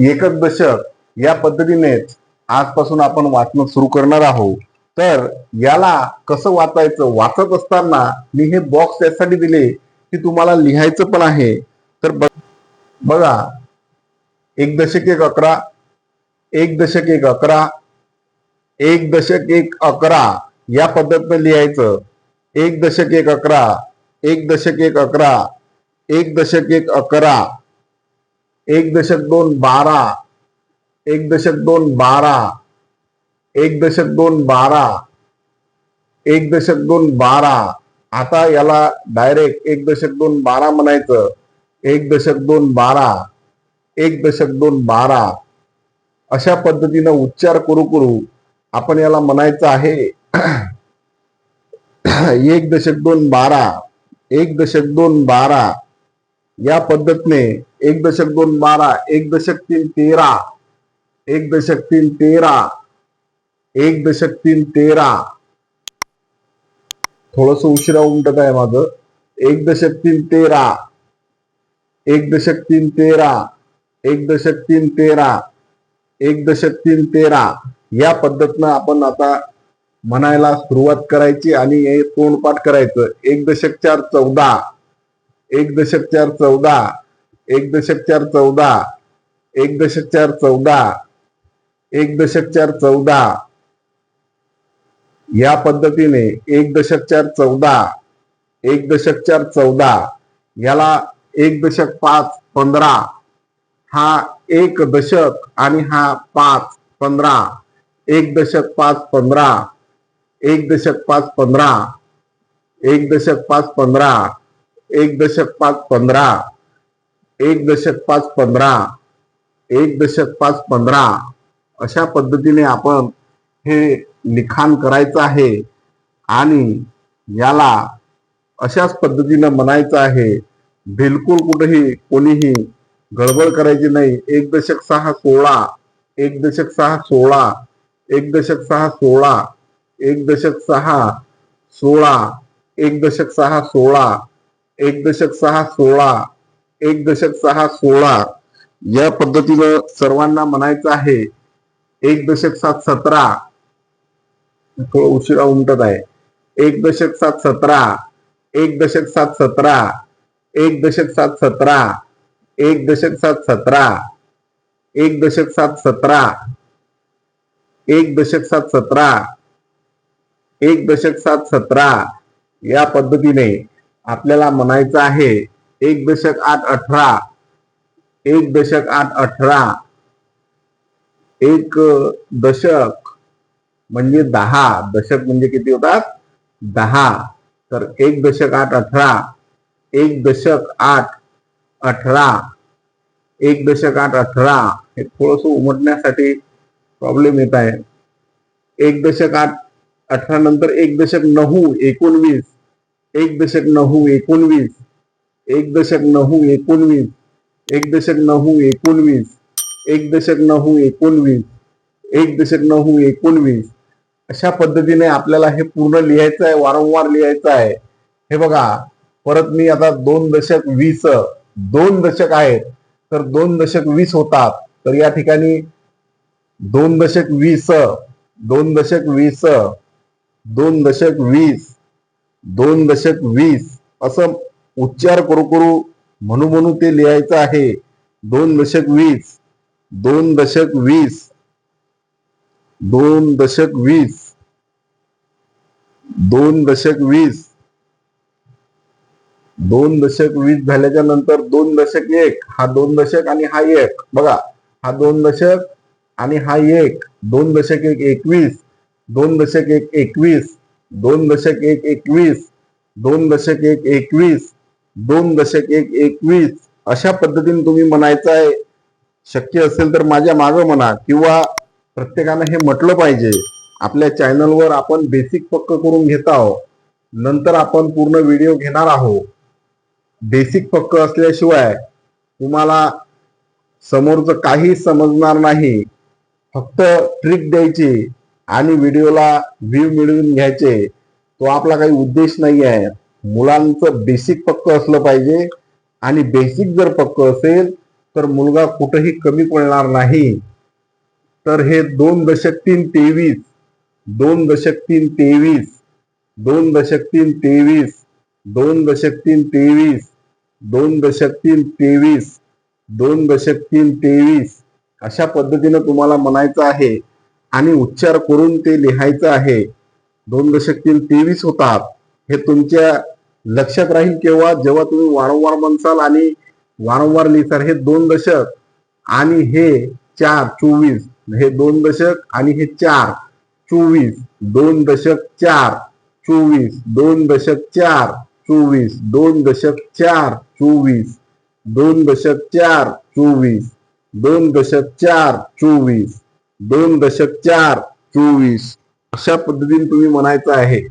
एकक दशक या पद्धतीनेच आजपासून आपण वाचणं सुरू करणार आहोत। तर याला कसं वाचायचं, वाचत असताना मी हे बॉक्स यासाठी दिले की तुम्हाला लिहायचं पण आहे। तर बघा, एक दशक एक 11, एक दशक एक 11, एक दशक एक 11 या पद्धतीने लिहायचं। एक दशक एक 11, एक दशक एक 11, एक दशक एक 11, एक दशक दोन 12, एक दशक दोन 12, एक दशक दोन 12, एक दशक दोन 12। आता याला डायरेक्ट एक दशक दोन 12 म्हणायचं। एक दशक दोन 12, एक दशक दोन 12 अशा पद्धतीनं उच्चार करू करू आपण याला म्हणायचं आहे एक दशक दोन 12, एक दशक दोन 12 या पद्धतीने एक दशक दोन 12, एक दशक तीन 13, एक दशक तीन 13, एक दशक तीन 13। थोडस उशिरा उमटत आहे माझं। एक दशक तीन 13, एक दशक तीन 13, एक दशक तीन 13, एक दशक तीन 13 या पद्धतीनं आपण आता म्हणायला सुरुवात करायची आणि हे तोंडपाठ करायचं। एक दशक चार 14, एक दशक चार 14, एक दशक चार 14, एक दशक चार 14, एक दशक चार 14 या पद्धतीने एक दशक चार 14, एक दशक चार 14 याला एक दशक 5 15, हा एक दशक आणि हा 5 15, एक दशक 5 15, एक दशक 5 15, एक दशक 5 15, एक दशक 5 15, एक दशक 5 15, एक दशक 5 15 अशा पद्धतीने आपण हे लिखाण करायचं आहे आणि याला अशाच पद्धतीने म्हणायचं आहे। बिलकुल कुठेही कोणीही गडबड करायची नाही। एक दशक 6 16, एक दशक 6 16, एक दशक 6 16, एक दशक 6 16, एक दशक 6 16, एक दशक 6 16, एक दशक 6 16 या पद्धतीनं सर्वांना म्हणायचं आहे। एक दशक 7 17, थोडं उशिरा उमटत आहे। एक दशक 7 17, एक दशक 7 17, एक दशक 7 17, एक दशक 7 17, एक दशक 7 17, एक दशक 7 17, एक दशक 7 17 या पद्धतीने आपल्याला म्हणायचं आहे। एक दशक 8 18, एक दशक 8 18, एक दशक म्हणजे 10, दशक म्हणजे किती होतात 10। तर एक दशक 8 18, एक दशक 8 18, एक दशक 8 18 हे थोडस उमटण्यासाठी प्रॉब्लेम येत आहे। एक दशक 8 18 नंतर एक दशक 9 19, एक दशक 9 19, एक दशक 9 19, एक दशक 9 19, एक दशक 9 19, एक दशक 9 19 अशा पद्धतीने आपल्याला हे पूर्ण लिहायचं आहे, वारंवार लिहायचं आहे। हे बघा, परत मी आता 2 दशक 20, 2 दशक आहेत तर 2 दशक 20 होतात। तर या ठिकाणी 2 दशक 20, 2 दशक 20, 2 दशक 20, 2 दशक 20 असं उच्चार करू करू म्हणू ते लिहायचं आहे। 2 दशक 20, 2 दशक 20, 2 दशक 20, 2 दशक 20, 2 दशक 20 झाल्याच्या नंतर 2 दशक 1, हा 2 दशक आणि हा 1 बघा, हा 2 दशक आणि हा 1, 2 दशक 1 21, 2 दशक 1 21, 2 दशक 1 21, 2 दशक 1 21, 2 दशक 1 21 अशा पद्धतीने तुम्ही म्हणायचं आहे। शक्य असेल तर माझ्या मागं म्हणा किंवा प्रत्येकानं हे म्हटलं पाहिजे। आपल्या चॅनलवर आपण बेसिक पक्क करून घेत आहोत, नंतर आपण पूर्ण व्हिडिओ घेणार आहोत। बेसिक पक्क असल्याशिवाय तुम्हाला समोरचं काही समजणार नाही। फक्त ट्रिक द्यायची आणि व्हिडिओला व्ह्यू मिळवून घ्यायचे, तो आपला काही उद्देश नाही आहे। मुलांचं बेसिक पक्क असलं पाहिजे आणि बेसिक जर पक्क असेल तर मुलगा कुठेही कमी पडणार नाही. तर हे 2.323, 2.323, 2.323, 2.323, 2.323, 2.323 अशा पद्धतीने तुम्हाला म्हणायचं आहे आणि उच्चार करून ते लिहायचं आहे. 2.323 होतात. हे तुमच्या लक्षात राहील केव्हा, जेव्हा तुम्ही वारंवार म्हणसाल आणि वारंवार लिहिसाल. हे 2 दशक आणि हे 4 24, हे 2 दशक आणि हे 4 24, 2 दशक 4 24, 2 दशक 4 24, 2 दशक 4 24, 2 दशक 4 24, 2 दशक 4 24, 2 दशक 4 24 अशा पद्धतीने तुम्ही म्हणायचं आहे.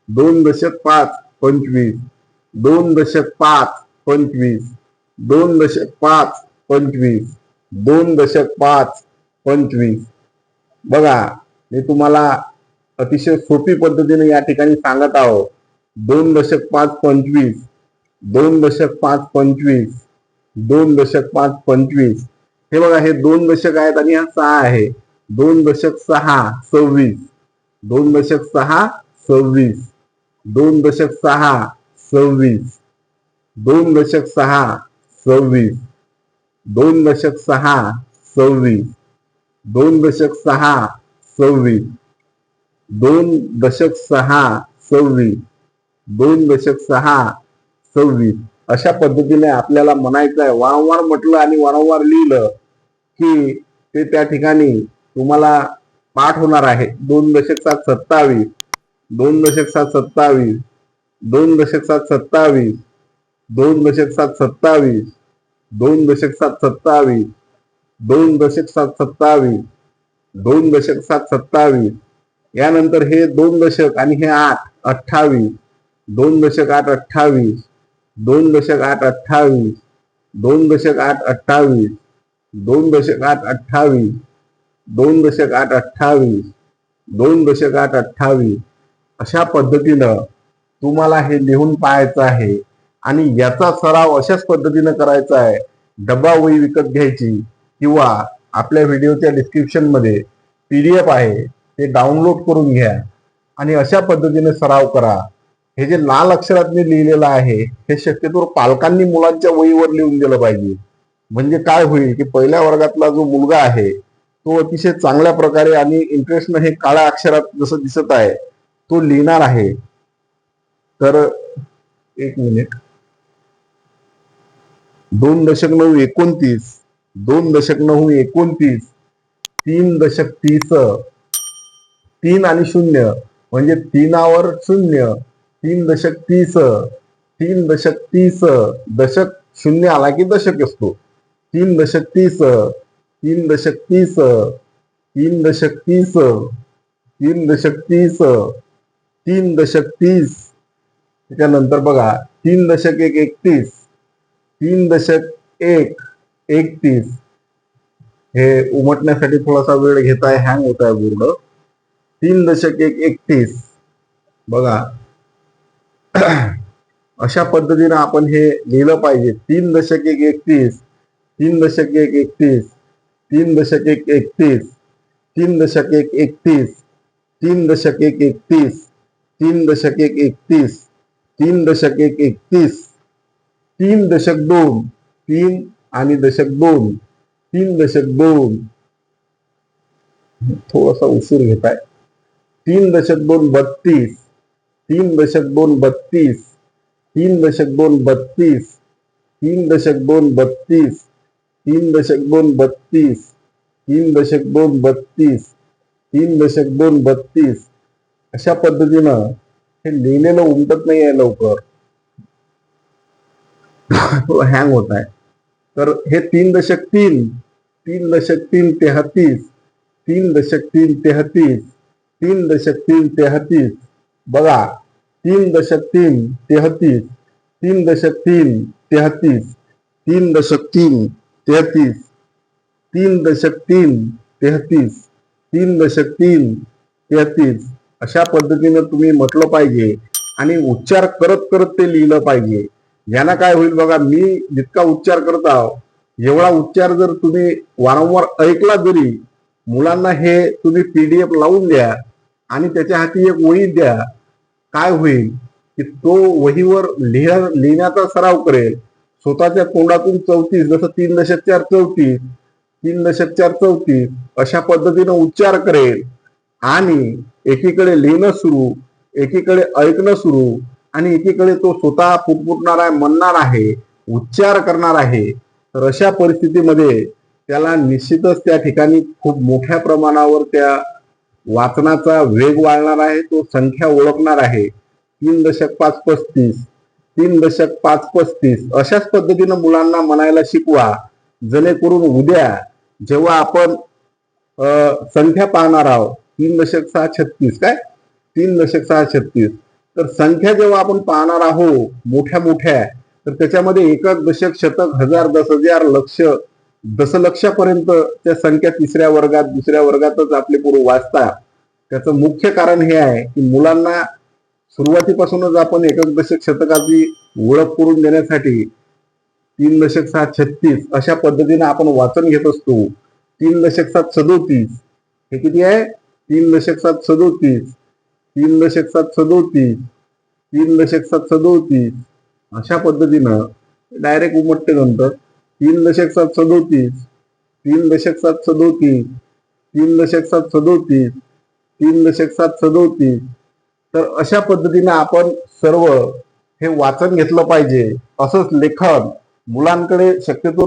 2 दशक 5 25, 2 दशक 5 25, 2 दशक 5 25, 2 दशक 5 25. बघा, मी तुम्हाला अतिशय सोपी पद्धतीने या ठिकाणी सांगत आहोत. 2 दशक 5 25, 2 दशक 5 25, 2 दशक 5 25. हे बघा, हे 2 दशक आहेत आणि हा 6 आहे. 2 दशक 6 26, 2 दशक 6 26, 2 दशक 6 26, 2 दशक 6 26, 2 दशक 6 26, 2 दशक 6 26, 2 दशक 6 26, 2 दशक 6 26 अशा पद्धतीने आपल्याला म्हणायचं आहे. वारंवार म्हटलं आणि वारंवार लिहिलं की ते त्या ठिकाणी तुम्हाला पाठ होणार आहे. 2 दशक 7 27, 2 दशक 7 27, 2 दशक 7 27, 2 दशक 7 27, 2 दशक 7 27, 2 दशक 7 27, 2 दशक 7 27. यानंतर हे 2 दशक आणि हे 8 28, 2 दशक 8 28, 2 दशक 8 28, 2 दशक 8 28, 2 दशक 8 28, 2 दशक 8 28, 2 दशक 8 28 अशा पद्धतीनं तुम्हाला हे लिहून पाहायचं आहे आणि याचा सराव अशाच पद्धतीनं करायचा आहे. डब्बा वही विकत घ्यायची किंवा आपल्या व्हिडिओच्या डिस्क्रिप्शन मध्ये PDF आहे, ते डाउनलोड करून घ्या आणि अशा पद्धतीने सराव करा. हे जे लाल अक्षरात मी लिहिलेलं आहे हे शक्यतो पालकांनी मुलांच्या वहीवर लिहून दिलं पाहिजे. म्हणजे काय होईल की पहिल्या वर्गातला जो मुलगा आहे तो अतिशय चांगल्या प्रकारे आणि इंटरेस्टनं हे काळ्या अक्षरात जसं दिसत आहे तो लिहिणार आहे. तर एक मिनिट. 2 दशक 9 29, 2 दशक 9 29, 3 दशक 30, 3 आणि 0 म्हणजे 3वर 0, 3 दशक 30, 3 दशक 30, दशक 0 आला की दशक असतो. 3 दशक 30, 3 दशक 30, 3 दशक 30, 3 दशक 30, 3 दशक 30. त्याच्यानंतर बघा 3 दशक 1 31, 3 दशक 1 31. हे उमटण्यासाठी थोडासा वेळ घेत आहे, हँग होत आहे बोर्ड. 3 दशक 1 31. बघा अशा पद्धतीने आपण हे लिहिलं पाहिजे. 3 दशक 1 31, 3 दशक 1 31, 3 दशक 1 31, 3 दशक 1 31, 3 दशक 1 31, 3 दशक 1 31, 3 दशक 1 31, 3 दशक 2, 3 आणि दशक 2, 3 दशक 2. थोडासा उशीर घेत आहे. 3 दशक 2 32, 3 दशक 2 32, 3 दशक 2 32, 3 दशक 2 32, 3 दशक 2 32, 3 दशक 2 32, 3 दशक 2 32. अशा पद्धतीनं हे लिहिलेलं उमटत नाही आहे लवकर, हँग होत आहे. तर हे 3 दशक 3, 3 दशक 3 33, 3 दशक 3 33, 3 दशक 3 33. बघा 3 दशक 3 33, 3 दशक 3 33, 3 दशक 3 33, 3 दशक 3 33, 3 दशक 3 33. अशा पद्धतीने तुम्ही म्हटलं पाहिजे आणि उच्चार करत करत ते लिहिलं पाहिजे. यानं काय होईल बघा, मी जितका उच्चार करत आहो एवढा उच्चार जर तुम्ही वारंवार ऐकला जरी, मुलांना हे तुम्ही PDF लावून द्या आणि त्याच्या हाती एक वही द्या, काय होईल की तो वहीवर लिहिण्याचा सराव करेल. स्वतःच्या तोंडातून 34 जसं 3.4 34 3.4 34 अशा पद्धतीनं उच्चार करेल आणि एकीकडे लिहिणं सुरू, एकीकडे ऐकणं सुरू आणि एकीकडे तो स्वतः पुटपुटणार आहे, म्हणणार आहे, उच्चार करणार आहे. तर अशा परिस्थितीमध्ये त्याला निश्चितच त्या ठिकाणी खूप मोठ्या प्रमाणावर त्या वाचनाचा वेग वाढणार आहे. तो संख्या ओळखणार आहे. 3.535 3.535 अशाच पद्धतीनं मुलांना म्हणायला शिकवा, जेणेकरून उद्या जेव्हा आपण संख्या पाहणार आहोत 3.636 काय 3.636 तर संख्या जेव्हा आपण पाहणार आहोत मोठ्या मोठ्या, तर त्याच्यामध्ये एकक, दशक, शतक, हजार, 10,000, लक्ष, दशलक्षापर्यंत त्या संख्या तिसऱ्या वर्गात दुसऱ्या वर्गातच आपले पूर्व वाचतात. त्याचं मुख्य कारण हे आहे की मुलांना सुरुवातीपासूनच आपण एकक, दशक, शतकाची ओळख करून देण्यासाठी 3.736 अशा पद्धतीने आपण वाचन घेत असतो. 3.737 हे किती आहे 3.737 3.737 3.737 अशा पद्धतीनं डायरेक्ट उमटते नंतर 3.737 3.737 3.737 3.737 तर अशा पद्धतीने आपण सर्व हे वाचन घेतलं पाहिजे. असंच लेखन मुलांकडे शक्यतो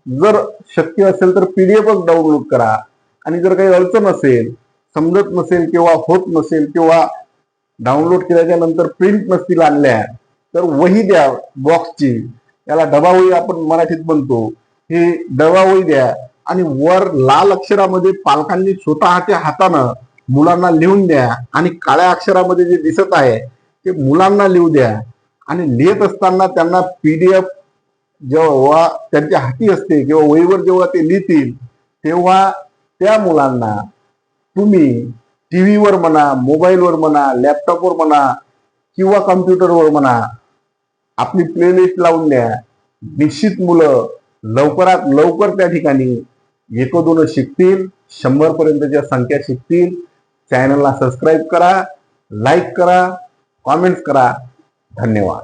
जर शक्य असेल तर PDFच डाउनलोड करा आणि जर काही अडचण असेल, समजत नसेल किंवा होत नसेल किंवा डाउनलोड केल्याच्या नंतर प्रिंट नसतील आणल्या तर वही द्या बॉक्सची, त्याला डबावही आपण मराठीत म्हणतो, ही डबावही द्या आणि वर लाल अक्षरामध्ये पालकांनी स्वतःच्या हातानं मुलांना लिहून द्या आणि काळ्या अक्षरामध्ये जे दिसत आहे ते मुलांना लिहू द्या. आणि लिहित असताना त्यांना PDF जेव्हा त्यांच्या हाती असते किंवा वहीवर जेव्हा ते लिहितील तेव्हा त्या मुलांना तुम्ही टीव्हीवर म्हणा, मोबाईलवर म्हणा, लॅपटॉपवर म्हणा किंवा कम्प्युटरवर म्हणा आपली प्लेलिस्ट लावून द्या. निश्चित मुलं लवकरात लवकर त्या ठिकाणी 1-2 शिकतील, 100 पर्यंतच्या संख्या शिकतील. चॅनलला सबस्क्राईब करा, लाईक करा, कॉमेंट्स करा. धन्यवाद.